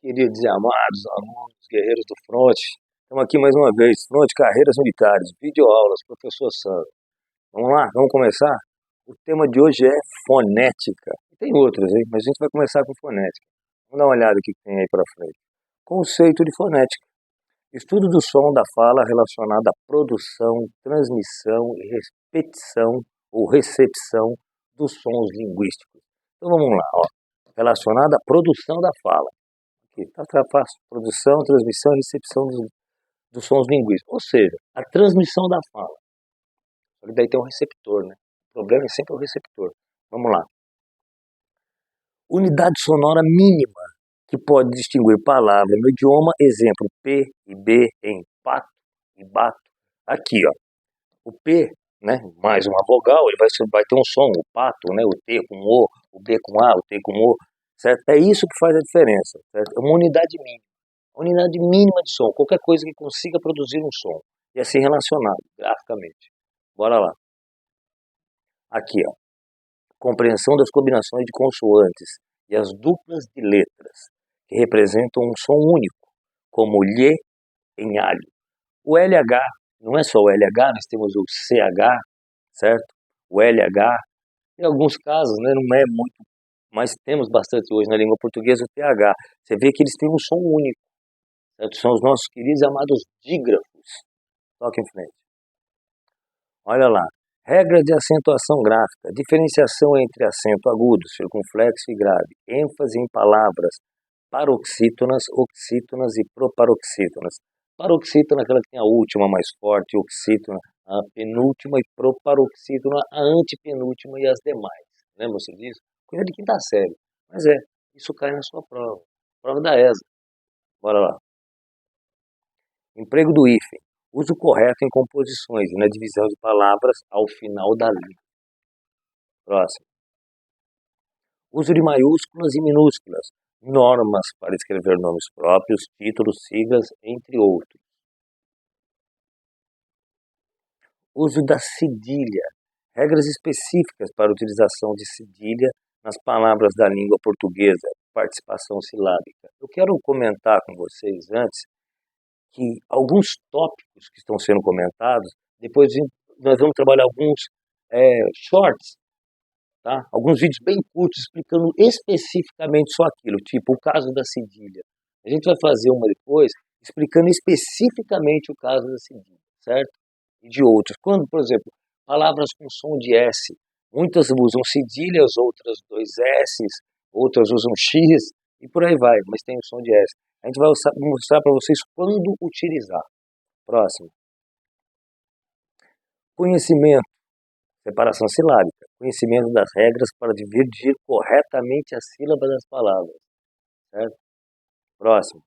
Queridos e amados alunos, guerreiros do Fronte, estamos aqui mais uma vez, Fronte Carreiras Militares, videoaulas, professor Sandro. Vamos lá, vamos começar? O tema de hoje é fonética. Tem outros, hein? Mas a gente vai começar com fonética. Vamos dar uma olhada o que tem aí para frente. Conceito de fonética. Estudo do som da fala relacionado à produção, transmissão e repetição ou recepção dos sons linguísticos. Então vamos lá, ó. Relacionado à produção da fala. Aqui, tá fácil. Produção, transmissão e recepção dos sons linguísticos. Ou seja, a transmissão da fala. Só que daí tem um receptor, né? O problema é sempre o receptor. Vamos lá. Unidade sonora mínima que pode distinguir palavra no idioma. Exemplo, P e B em pato e bato. Aqui, ó. O P, né? Mais uma vogal, ele vai ter um som. O pato, né? O T com o B com A, o T com O. Certo? É isso que faz a diferença. Certo? É uma unidade mínima. A unidade mínima de som. Qualquer coisa que consiga produzir um som. E assim relacionado, graficamente. Bora lá. Aqui, ó. Compreensão das combinações de consoantes e as duplas de letras, que representam um som único, como lhe em alho. O LH, não é só o LH, nós temos o CH, certo? O LH, em alguns casos, né, não é muito, mas temos bastante hoje na língua portuguesa o TH. Você vê que eles têm um som único, certo? São os nossos queridos e amados dígrafos. Toca em frente. Olha lá. Regras de acentuação gráfica. Diferenciação entre acento agudo, circunflexo e grave. ênfase em palavras paroxítonas, oxítonas e proparoxítonas. Paroxítona é aquela que tem a última mais forte, oxítona a penúltima e proparoxítona a antepenúltima e as demais. Lembra-se disso? Coisa de quinta série. Mas isso cai na sua prova. Prova da ESA. Bora lá. Emprego do hífen. Uso correto em composições e na divisão de palavras ao final da linha. Próximo. Uso de maiúsculas e minúsculas. Normas para escrever nomes próprios, títulos, siglas, entre outros. Uso da cedilha. Regras específicas para a utilização de cedilha nas palavras da língua portuguesa. Participação silábica. Eu quero comentar com vocês antes que alguns tópicos que estão sendo comentados, depois nós vamos trabalhar alguns shorts, tá? Alguns vídeos bem curtos explicando especificamente só aquilo, tipo o caso da cedilha. A gente vai fazer uma depois explicando especificamente o caso da cedilha, certo? E de outros. Quando, por exemplo, palavras com som de S, muitas usam cedilhas, outras dois S's, outras usam X e por aí vai, mas tem o som de S. A gente vai mostrar para vocês quando utilizar. Próximo. Conhecimento. Separação silábica. Conhecimento das regras para dividir corretamente as sílabas das palavras. Certo? Próximo.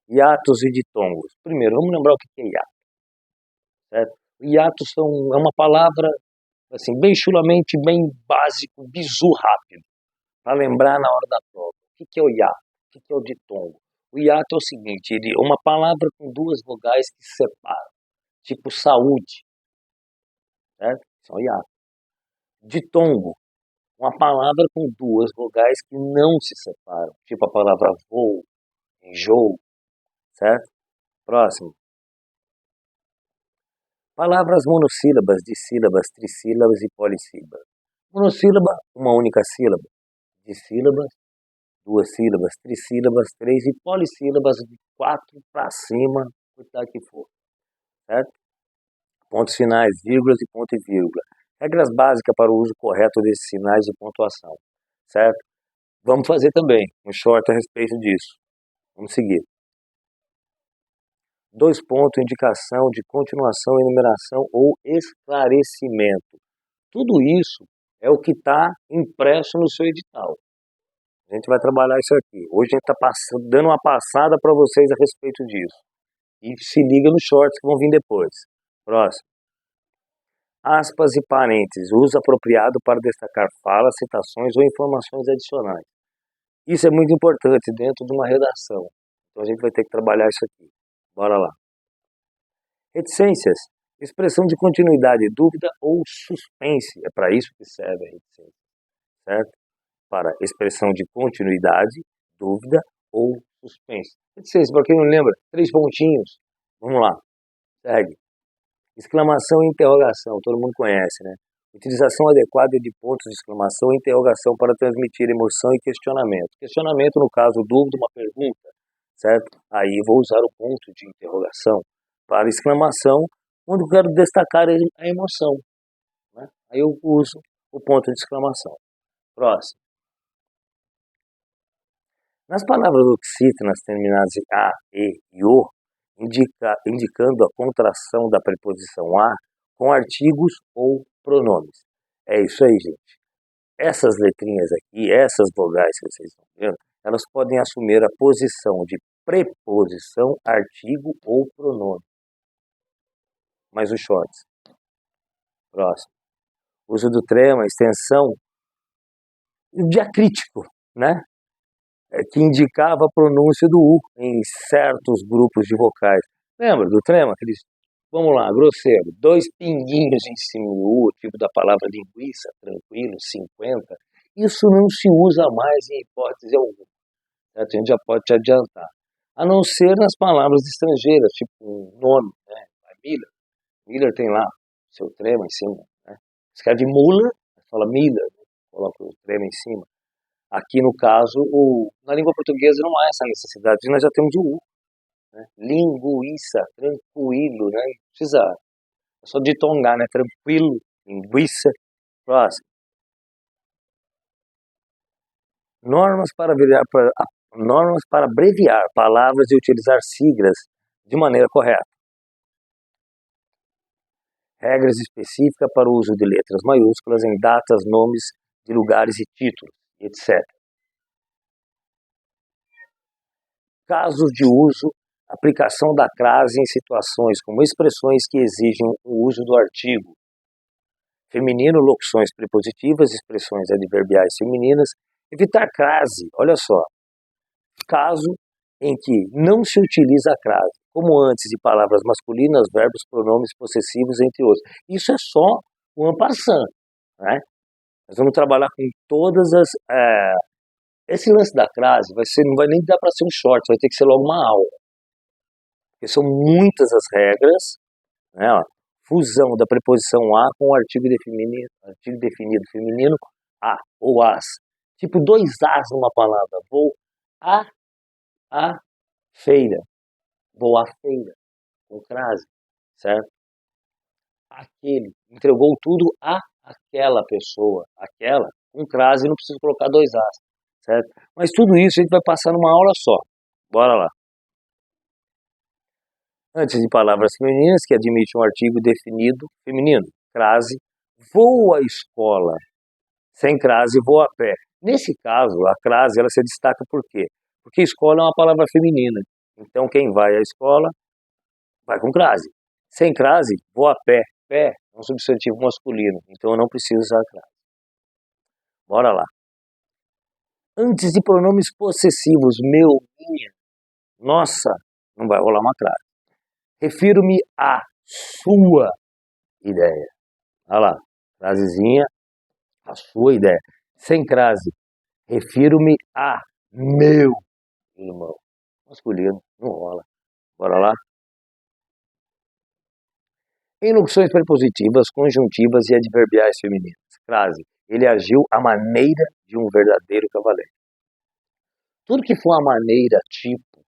Hiatos e ditongos. Primeiro, vamos lembrar o que é hiato. Certo? Hiatos é uma palavra assim, bem chulamente, bem básico, bizu rápido. Para lembrar na hora da prova. O que é o hiato? O que é o ditongo? O hiato é o seguinte, ele é uma palavra com duas vogais que se separam. Tipo saúde. Certo? Isso é um hiato. Ditongo. Uma palavra com duas vogais que não se separam. Tipo a palavra voo, enjoo. Certo? Próximo. Palavras monossílabas, dissílabas, trissílabas e polissílabas. Monossílaba, uma única sílaba. Dissílabas, duas sílabas, trissílabas, três e polissílabas de 4 para cima, quantidade que for. Certo? Pontos finais, vírgulas e ponto e vírgula. Regras básicas para o uso correto desses sinais de pontuação. Certo? Vamos fazer também um short a respeito disso. Vamos seguir. 2 pontos, indicação de continuação, enumeração ou esclarecimento. Tudo isso é o que está impresso no seu edital. A gente vai trabalhar isso aqui. Hoje a gente está dando uma passada para vocês a respeito disso. E se liga nos shorts que vão vir depois. Próximo. Aspas e parênteses. Uso apropriado para destacar falas, citações ou informações adicionais. Isso é muito importante dentro de uma redação. Então a gente vai ter que trabalhar isso aqui. Bora lá. Reticências. Expressão de continuidade, dúvida ou suspense. É para isso que serve a reticência. Certo? Para expressão de continuidade, dúvida ou suspense. Reticência, para quem não lembra, 3 pontinhos. Vamos lá, segue. Exclamação e interrogação, todo mundo conhece, né? Utilização adequada de pontos de exclamação e interrogação para transmitir emoção e questionamento. Questionamento, no caso, dúvida, uma pergunta, certo? Aí vou usar o ponto de interrogação. Para exclamação, quando eu quero destacar a emoção, né? Aí eu uso o ponto de exclamação. Próximo. Nas palavras oxítonas terminadas em a, e o, indicando a contração da preposição a com artigos ou pronomes. É isso aí, gente. Essas letrinhas aqui, essas vogais que vocês estão vendo, elas podem assumir a posição de preposição, artigo ou pronome. Mais os shorts. Próximo. Uso do trema, extensão, diacrítico, né? Que indicava a pronúncia do U em certos grupos de vocais. Lembra do trema? Vamos lá, grosseiro. 2 pinguinhos em cima do U, tipo da palavra linguiça, tranquilo, 50. Isso não se usa mais em hipótese alguma. A gente já pode te adiantar. A não ser nas palavras estrangeiras, tipo um nome, né? Miller. Miller tem lá seu trema em cima, né? Escreve Muller, fala Miller, né? Coloca o trema em cima. Aqui, no caso, na língua portuguesa não há essa necessidade, nós já temos o U. Né? Linguiça, tranquilo, né? Não precisa, é só ditongar, né? Tranquilo, linguiça. Próximo. Normas para abreviar palavras e utilizar siglas de maneira correta. Regras específicas para o uso de letras maiúsculas em datas, nomes de lugares e títulos, etc. Casos de uso, aplicação da crase em situações como expressões que exigem o uso do artigo feminino, locuções prepositivas, expressões adverbiais femininas, evitar crase, olha só, caso em que não se utiliza a crase, como antes de palavras masculinas, verbos, pronomes possessivos, entre outros. Isso é só o en passant, né? Nós vamos trabalhar com todas as... esse lance da crase não vai nem dar para ser um short, vai ter que ser logo uma aula. Porque são muitas as regras, né? Ó, fusão da preposição a com o artigo definido feminino a ou as. Tipo 2 as numa palavra. Vou a feira. Vou à feira. Com crase, certo? Aquele. Entregou tudo a aquela pessoa. Aquela. Com crase não precisa colocar 2 as, certo? Mas tudo isso a gente vai passar numa aula só. Bora lá. Antes de palavras femininas, que admite um artigo definido feminino. Crase, vou à escola. Sem crase, vou a pé. Nesse caso, a crase ela se destaca por quê? Porque escola é uma palavra feminina. Então, quem vai à escola, vai com crase. Sem crase, vou a pé. Pé é um substantivo masculino. Então, eu não preciso usar crase. Bora lá. Antes de pronomes possessivos, meu, minha, nossa, não vai rolar uma crase. Refiro-me à sua ideia. Olha lá, frasezinha, a sua ideia. Sem crase, refiro-me a meu irmão. Masculino, não rola. Bora lá. Em locuções prepositivas, conjuntivas e adverbiais femininas. Crase, ele agiu à maneira de um verdadeiro cavaleiro. Tudo que for a maneira, tipo,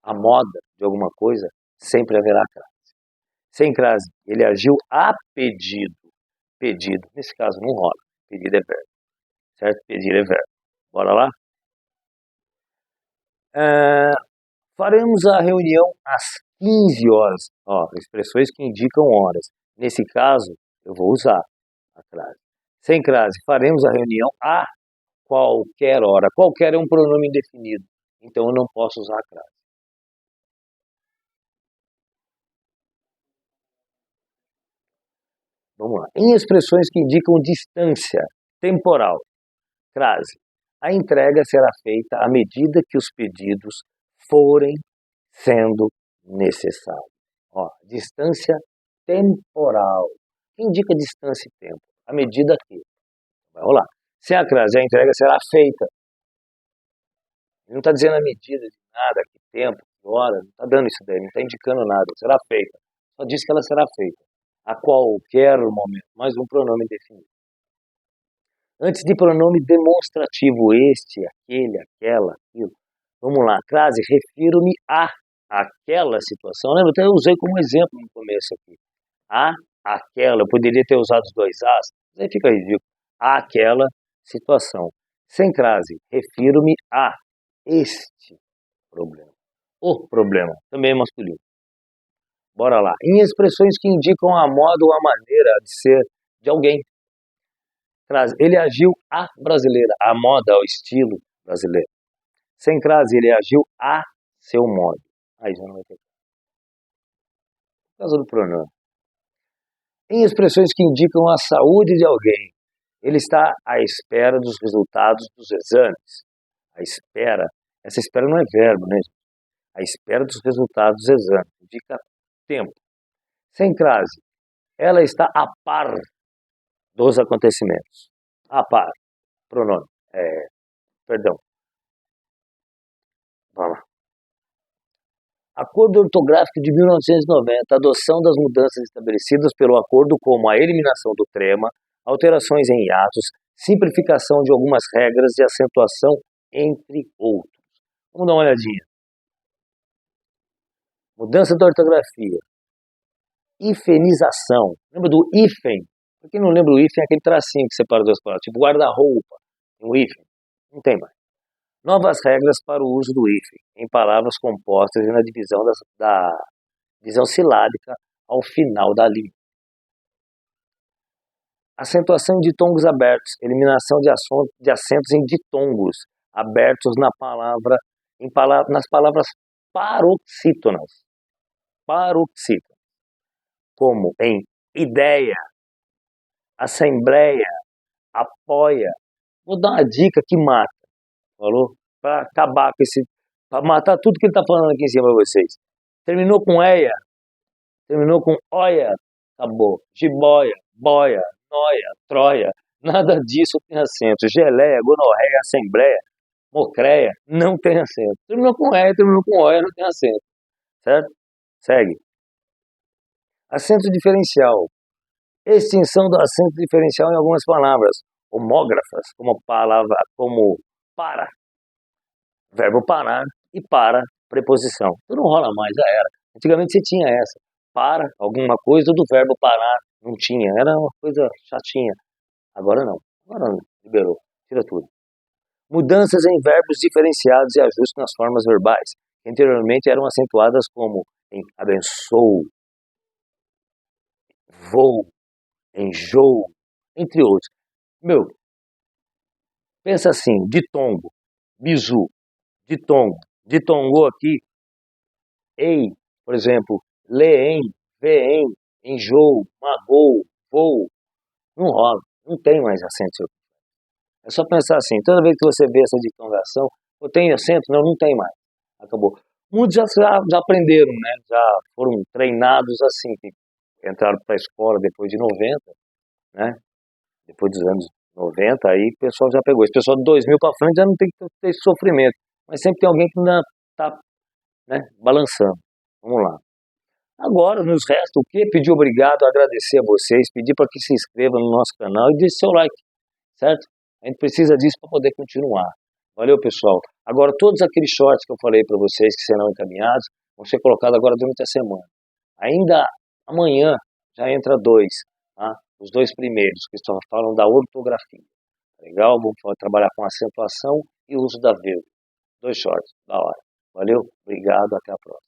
a moda de alguma coisa, sempre haverá crase. Sem crase, ele agiu a pedido. Pedido, nesse caso não rola. Pedido é verbo. Certo? Pedir é verbo. Bora lá? Faremos a reunião às 15 horas. Ó, expressões que indicam horas. Nesse caso, eu vou usar a crase. Sem crase, faremos a reunião a qualquer hora. Qualquer é um pronome indefinido. Então, eu não posso usar a crase. Vamos lá. Em expressões que indicam distância temporal. Crase. A entrega será feita à medida que os pedidos forem sendo necessários. Ó, distância temporal. Que indica distância e tempo? A medida que vai rolar. Sem a crase, a entrega será feita. Ele não está dizendo a medida de nada, que tempo, que hora, não está dando isso daí, não está indicando nada. Será feita. Só diz que ela será feita. A qualquer momento. Mais um pronome definido. Antes de pronome demonstrativo, este, aquele, aquela, aquilo. Vamos lá, crase, refiro-me a aquela situação. Lembra? Até eu usei como exemplo no começo aqui. A aquela, eu poderia ter usado os dois as, mas aí fica ridículo. Aquela situação. Sem crase, refiro-me a este problema. O problema, também é masculino. Bora lá. Em expressões que indicam a moda ou a maneira de ser de alguém. Crase, ele agiu a brasileira, a moda, o estilo brasileiro. Sem crase, ele agiu a seu modo. Aí já não vai ter. Por causa do pronome. Em expressões que indicam a saúde de alguém, ele está à espera dos resultados dos exames. A espera, essa espera não é verbo, né? A espera dos resultados dos exames, indica tempo. Sem crase, ela está a par dos acontecimentos. A par, pronome, perdão. Vamos lá. Acordo Ortográfico de 1990, adoção das mudanças estabelecidas pelo acordo como a eliminação do trema, alterações em hiatos, simplificação de algumas regras de acentuação, entre outros. Vamos dar uma olhadinha. Mudança da ortografia. Hifenização. Lembra do hífen? Pra quem não lembra o hífen, é aquele tracinho que separa duas palavras, tipo guarda-roupa. Tem o hífen? Não tem mais. Novas regras para o uso do hífen em palavras compostas e na divisão da divisão silábica ao final da língua. Acentuação de ditongos abertos, eliminação de acentos em ditongos abertos nas palavras paroxítonas. Paroxítonas, como em ideia, assembleia, apoia. Vou dar uma dica que mata. Falou? Para acabar com esse. Para matar tudo que ele está falando aqui em cima para vocês. Terminou com eia, terminou com oia, acabou. Jiboia, boia, noia, troia. Nada disso tem acento. Geleia, gonorreia, assembleia, mocreia, não tem acento. Terminou com eia, terminou com oia, não tem acento. Certo? Segue. Acento diferencial. Extinção do acento diferencial em algumas palavras. Homógrafas, como para. Verbo parar e para, preposição. Então não rola mais, já era. Antigamente você tinha essa. Para alguma coisa do verbo parar. Não tinha. Era uma coisa chatinha. Agora não. Agora não. Liberou. Tira tudo. Mudanças em verbos diferenciados e ajustes nas formas verbais. Que anteriormente eram acentuadas como em abençoo, vou, enjoo, entre outros. Meu, pensa assim, ditongo, bizu, ditongo, ditongou aqui, ei, por exemplo, leem, veem, enjoo, magou, vou, não rola, não tem mais acento. É só pensar assim, toda vez que você vê essa ditongação, eu tenho acento? Não, não tem mais, acabou. Muitos já aprenderam, né? Já foram treinados assim, que entraram para a escola depois de 90, né? Depois dos anos 90, aí o pessoal já pegou. Esse pessoal de 2000 para frente já não tem que ter esse sofrimento. Mas sempre tem alguém que ainda está, né, balançando. Vamos lá. Agora, nos resta o quê? Pedir obrigado, agradecer a vocês, pedir para que se inscrevam no nosso canal e deixe seu like, certo? A gente precisa disso para poder continuar. Valeu, pessoal. Agora, todos aqueles shorts que eu falei para vocês que serão encaminhados vão ser colocados agora durante a semana. Ainda amanhã já entra dois, tá? Os dois primeiros, que só falam da ortografia. Legal? Vamos trabalhar com acentuação e uso da vírgula. 2 shorts, da hora. Valeu? Obrigado, até a próxima.